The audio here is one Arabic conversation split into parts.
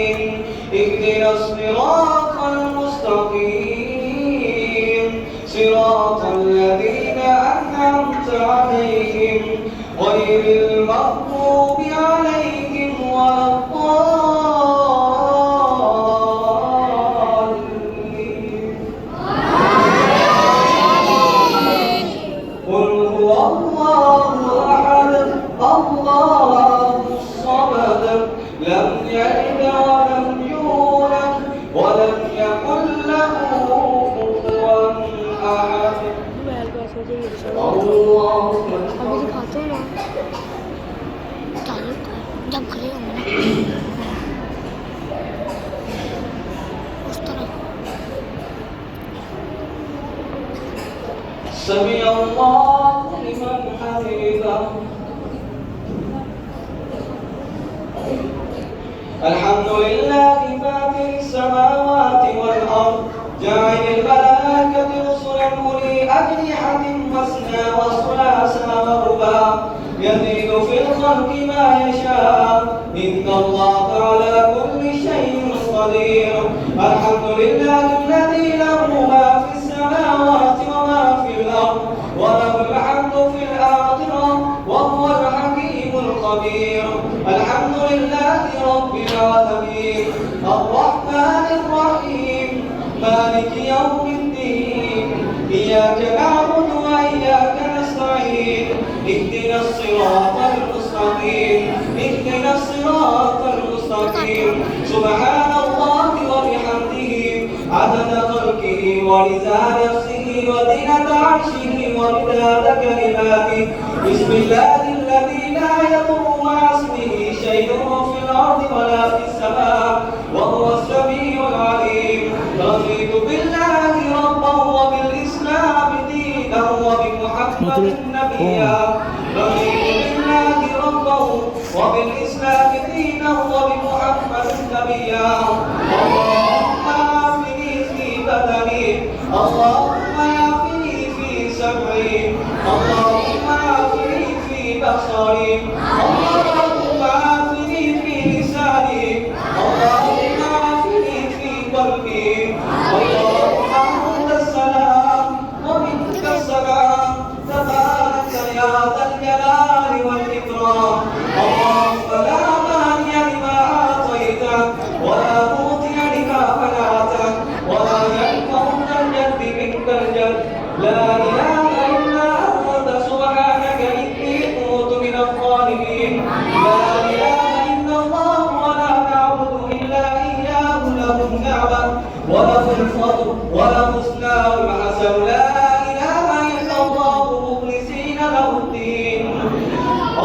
اهدنا الصراط المستقيم صراط الذين أنعمت عليهم غير المغضوب عليهم ولا الضالين. قل هو الله أحد الله الصمد لم يلد ولم يولد ولم يكن له كفوا أحد. الله سمع الله لمن حمده. الحمد لله فاطر السماوات والأرض جاعل الملائكة رسلا أولي أجنحة مثنى وثلاث ورباع يزيد في الخلق ما يشاء إن الله على كل شيء قدير. الحمد لله الذي له ما في السماوات وما في الأرض وله الحمد في الآخرة وهو الحكيم الخبير. الحمد لله رب العالمين الرحمن الرحيم مالك يوم الدين إياك نعبد وإياك نستعين اهدنا الصراط المستقيم اهدنا الصراط المستقيم. سبحان الله وبحمده عدد خلقه ورضا نفسه وزنة عرشه ومداد كلماته. بسم الله الذي لا يضر مع اسمه شيء في الأرض ولا في السماء وهو السميع العليم. رضيت بالله ربا وبالإسلام دينا وبمحمد نبيا. رضيت بالله ربا وبالإسلام دينا وبمحمد نبيا. اللهم عافني في بدني اللهم عافني في سمعي اللهم عافني في بصري اللهم عافني في لساني اللهم عافني في قلبي. اللهم أنت السلام ومنك السلام تبارك يا ذا الجلال والإكرام. اللهم لا مانع لما أعطيت ولا معطي لما منعت ولا ينفع ذا الجد منك الجد. لا إله إلا أنت سبحانك إني كنت من الظالمين. لا إله إلا الله ولا نعبد إلا إياه له النعمة وله الفضل وله الثناء الحسن. لا إله إلا الله مخلصين له الدين.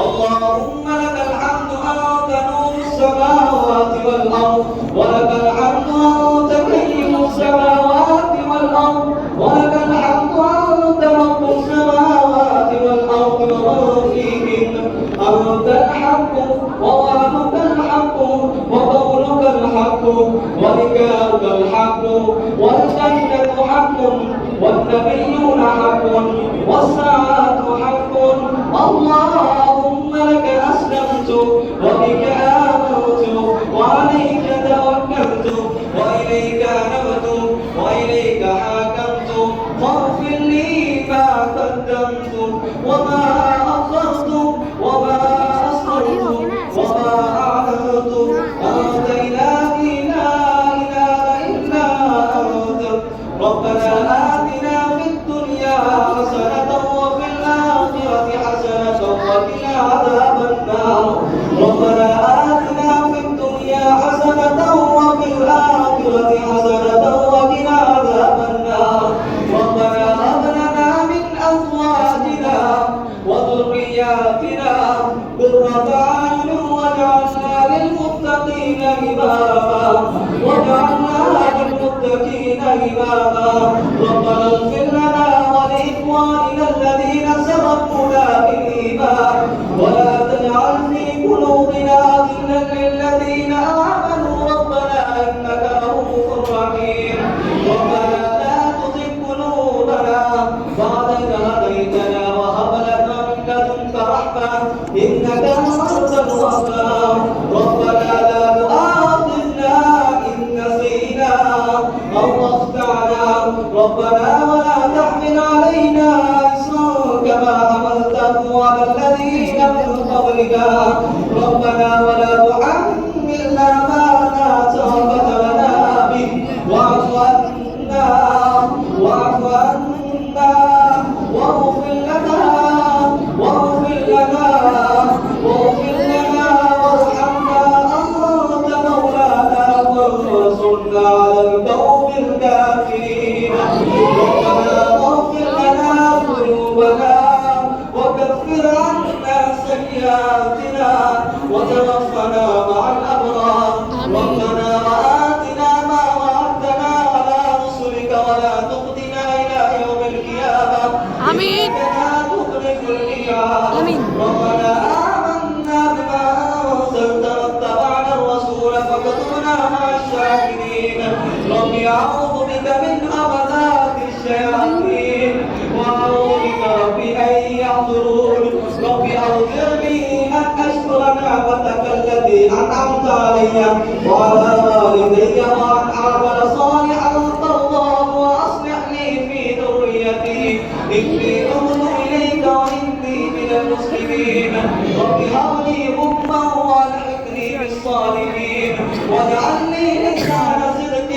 اللهم لك الحمد أنت نور السماوات والأرض ولك الحمد أنت قيم السماوات والأرض ولك الحمد أنت رب السماوات والأرض ومن فيهن. أنت الحق ووعدك الحق وقولك الحق ولقاؤك الحق والجنة حق والنبيون حق والساعة حق. اللهم لك أسلمت وبك آمنت وعليك توكلت وإليك أنبت وإليك حاكمت. فاغفر لي ما قدمت وما أخرت وما أسررت وما أعلنت. أنت إلهي لا إله إلا أنت. ربنا آتنا في الدنيا حسنة وفي الآخرة حسنة وقنا عذاب النار. ربنا آتنا في الدنيا حسنة وفي الآخرة حسنة وقنا عذاب النار. ربنا هب لنا من أزواجنا وذرياتنا قرة أعين واجعلنا للمتقين إماما ربنا اغفر لنا ولإخواننا الذين سبقونا بالإيمان ولا تجعل في قلوبنا غلا للذين آمنوا ربنا إنك رؤوف رحيم. ربنا لا تزغ قلوبنا بعد إذ هديتنا وهب لنا من لدنك رحمة إنك أنت الوهاب. ربنا لا تؤاخذنا ربنا ولا تحمل علينا إصرا كما حملته على الذين من قبلنا ربنا ولا تحملنا ما لا طاقة لنا به واعف عنا واغفر لنا وارحمنا أنت مولانا فانصرنا على القوم الكافرين ربنا اغفر لنا ذنوبنا وكفر عنا سيئاتنا وتوفنا مع الأبرار ربنا وآتنا ما وعدتنا على رسلك ولا تخزنا إلى يوم القيامة آمين آمين ربنا آمنا بما أنزلت واتبعنا الرسول فاكتبنا مع الشاهدين رب أعوذ بك من همزات الشياطين وأعوذ بك رب أن يحضرون رب أوزعني أن أشكر نعمتك التي أنعمت علي وعلى والدي وأن أعمل صالحا ترضاه وأصلح لي في ذريتي إني تبت إليك وإني من المسلمين رب هب لي حكما والحقني بالصالحين واجعلني لسان صدق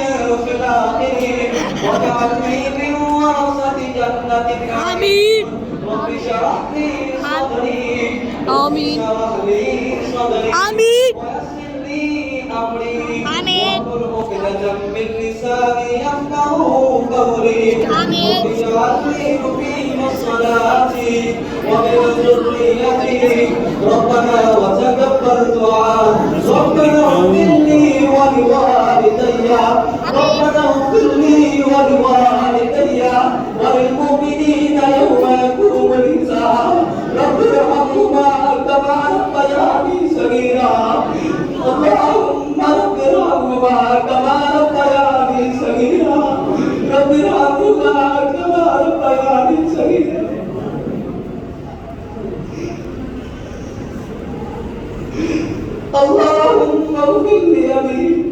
في الآخرين واجعلني من ورثة جنة آمين رب اشرح لي صدري آمين اشرح لي صدري آمين ويسر لي أمري آمين واحلل عقدة من لساني يفقهوا قولي آمين رب اجعل لي مقيم الصلاة ومن ذريتي ربنا وتقبل دعاء ربنا اغفر لي ولوالدي ربنا اغفر لي ولوالدي وللمؤمنين يوم يقوم الحساب رب ارحمهما كما ربياني صغيرا اللهم رب ارحمهما كما ربياني صغيرا رب ارحمهما كما ربياني صغيرا اللهم اغفر لأبي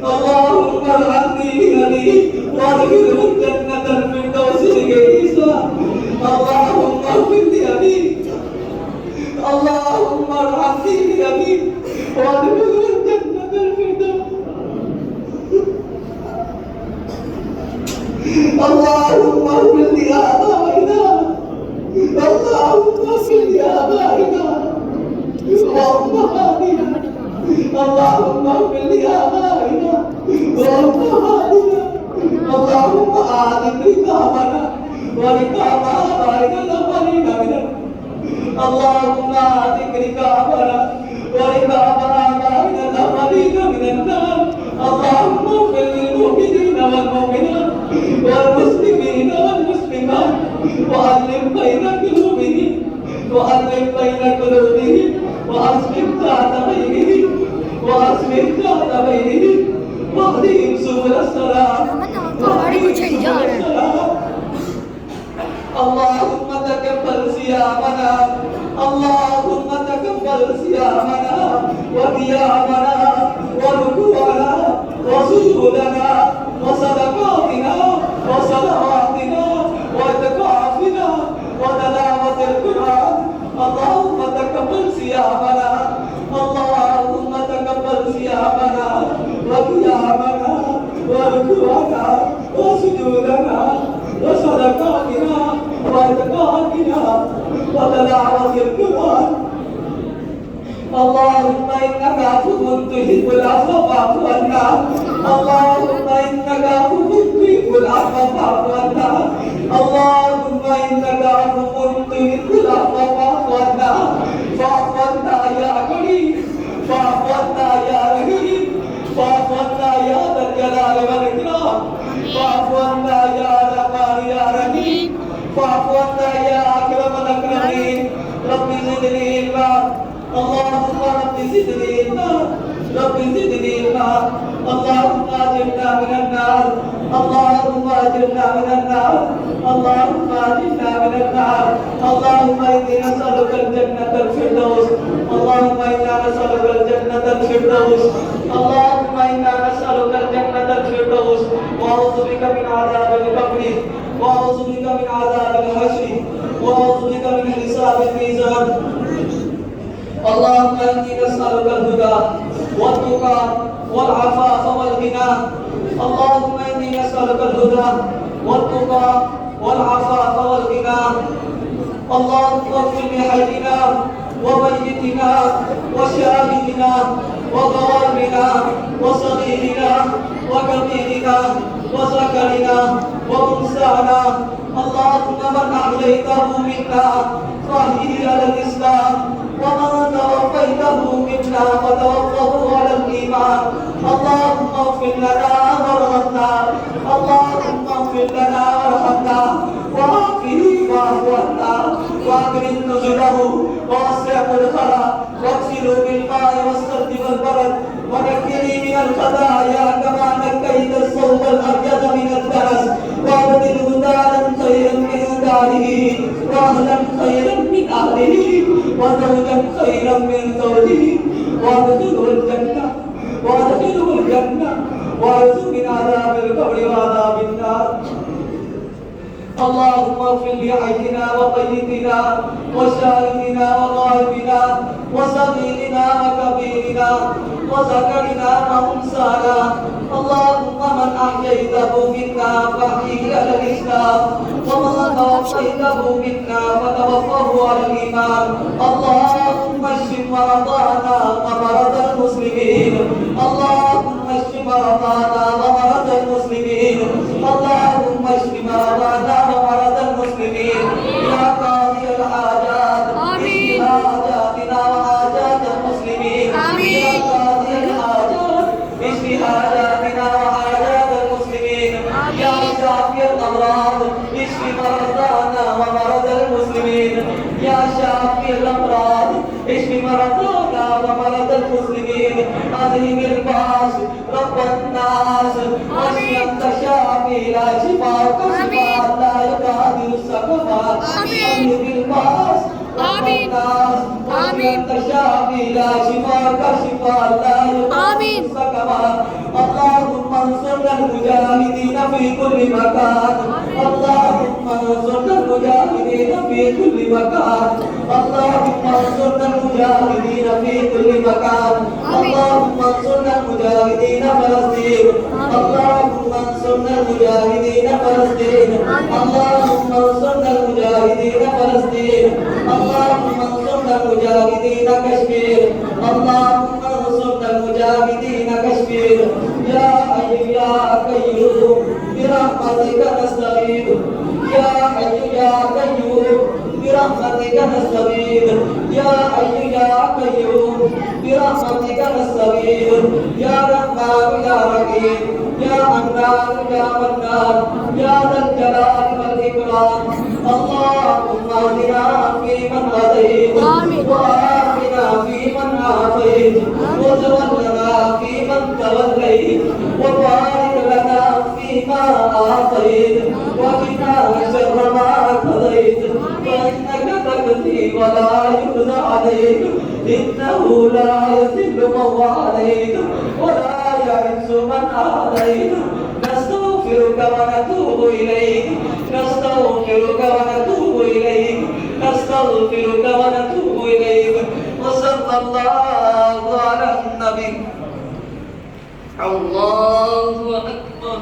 اللهم ارحمني بأبي وادخله الجنة الفردوس بغير اللهم اغفر لأبي اللهم ارحمني بأبي وادخله الجنة الفردوس اللهم اغفر لآبائنا اللهم اغفر لآبائنا وأمهاتنا اللهم اغفر لآبائنا وأمهاتنا اللهم آمن رقابنا ورقاب آبائنا الأولين منا اللهم آمن رقابنا ورقاب آبائنا الأولين من النار اللهم اغفر للمؤمنين والمؤمنات والمسلمين والمسلمات وألف بين قلوبهم وأصلح ذات بينهم واهدهم سبل السلام اللهم تقبل صيامنا اللهم تقبل صيامنا وقيامنا وركوعنا وسجودنا وصدقاتنا وصلواتنا واعتكافنا وتلاوة القرآن اللهم تقبل صيامنا اللهم تقبل صيامنا وقيامنا وركوعنا وسجودنا وصدقاتنا واعتكافنا وتلاوة القرآن اللهم إنك عفو تحب العفو فاعف عنا اللهم إنك عفو تحب العفو فاعف عنا اللهم إنك عفو تحب العفو فاعف عنا فاعف عنا يا كريم فاعف عنا يا رحيم فاعف عنا يا ذا الجلال والإكرام فاعف عنا يا رحمن يا رحيم فاعف عنا يا أكرم الأكرمين رب زدني علما اللهم رب زدني علما رب زدني علما اللهم اجرنا من النار اللهم اجرنا من النار اللهم اجرنا من النار اللهم إني نسألك الجنة الفردوس اللهم إنا نسألك الجنة الفردوس اللهم إنا نسألك الجنة الفردوس وأعوذ بك من عذاب القبر وأعوذ بك من عذاب الحشر وأعوذ بك من حساب الميزان اللهم إني نسألك الهدى والتقى والعفاف والغنى اللهم إني نسألك الهدى والتقى والعفاف والغنى اللهم اغفر لحينا وميتنا وشاهدنا وغائبنا وصغيرنا وكبيرنا وذكرنا وانثانا اللهم من احييته منا فاحيه على الاسلام ومن توفيته منا فتوفه على الايمان اللهم اغفر لنا وارحمنا اللهم اغفر لنا وارحمنا وعافه واعف عنا واكرم نزله ووسع مدخله واغسله بالماء والثلج والبرد ونقني من الخطايا كما نقيت الثوب الابيض من الدنس وابدله دارا خيرا من داره واهلا خيرا من اهله وزوجا خيرا من زوجه وادخله الجنه واعوذ من عذاب القبر وعذاب النار اللهم اغفر لحينا وميتنا وشاهدنا وغائبنا وصغيرنا وكبيرنا وذكرنا وانثانا اللهم من احييته منا فاحيه على الاسلام ومن توفيته منا فتوفه على الايمان اللهم اشف مرضانا ومرضى المسلمين اللهم اشف مرضانا ومرضى المسلمين اللهم اشف مرضانا ومرضى المسلمين يا قاضي الحاجات اشف حاجاتنا وحاجات المسلمين يا قاضي الحاجات اشف حاجاتنا وحاجات المسلمين يا شافي الامراض اشف مرضانا ومرضى المسلمين يا شافي الامراض اشف مرضانا ومرضى المسلمين اذهب الباس رب الناس واشف انت شافي لا شفاء كشفاء لا يغادر سقما اذهب الباس رب الناس واشف انت شافي لا شفاء كشفاء لا يغادر سقما اللهم انصر المجاهدين في كل مكان اللهم انصر المجاهدين في كل مكان اللهم انصر المجاهدين في كل مكان اللهم انصر المجاهدين فلسطين اللهم انصر المجاهدين فلسطين اللهم انصر المجاهدين فلسطين اللهم انصر المجاهدين كشمير اللهم انصر المجاهدين كشمير يا حي يا قيوم برحمتك نستغيث يا حي يا قيوم برحمتك نستغيث يا حي يا قيوم برحمتك نستغيث يا رحمن يا رحيم يا حنان يا منان يا ذا الجلال والاكرام اللهم اهدنا فيمن هديت وعافنا فيمن عافيت وتولنا فيمن توليت وبارك لنا فيما اعطيت وقنا شر ما قضيت فانك تقضي ولا يقضى عليك انه لا يذل من واليت ولا يعز من عاديت نستغفرك ونتوب اليك نستغفرك ونتوب اليك نستغفرك ونتوب اليك وصلى الله على النبي الله اكبر